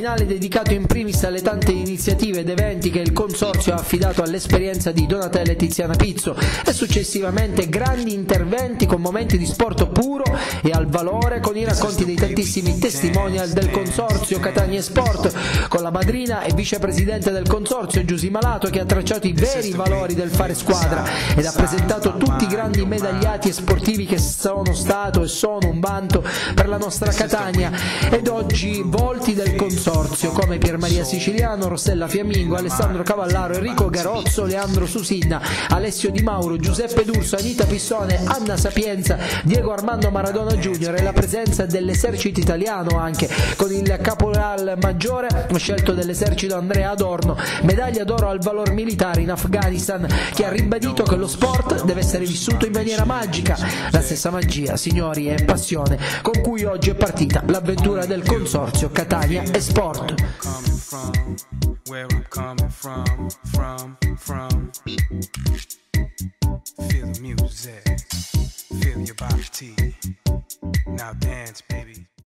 finale dedicato in primis alle tante iniziative ed eventi che il Consorzio ha affidato all'esperienza di Donatella e Tiziana Pizzo e successivamente grandi interventi con momenti di sport puro e al valore con i racconti dei tantissimi testimonial del Consorzio Catania Sport, con la madrina e vicepresidente del Consorzio Giusy Malato, che ha tracciato i veri valori del fare squadra ed ha presentato tutti i grandi medagliati e sportivi che sono stato e sono un vanto per la nostra Catania, ed oggi volti del Consorzio come Pier Maria Siciliano, Rossella Fiammingo, Alessandro Cavallaro, Enrico Garozzo, Leandro Susinna, Alessio Di Mauro, Giuseppe D'Urso, Anita Pissone, Anna Sapienza, Diego Armando Maradona Junior, e la presenza dell'esercito italiano anche con il caporal maggiore scelto dell'esercito Andrea Adorno, medaglia d'oro al valor militare in Afghanistan, che ha ribadito che lo sport deve essere vissuto in maniera magica, la stessa magia, signori, e passione con cui oggi è partita l'avventura del Consorzio Catania e Sport. Where I'm coming from. Feel the music, feel your body. Now dance, baby.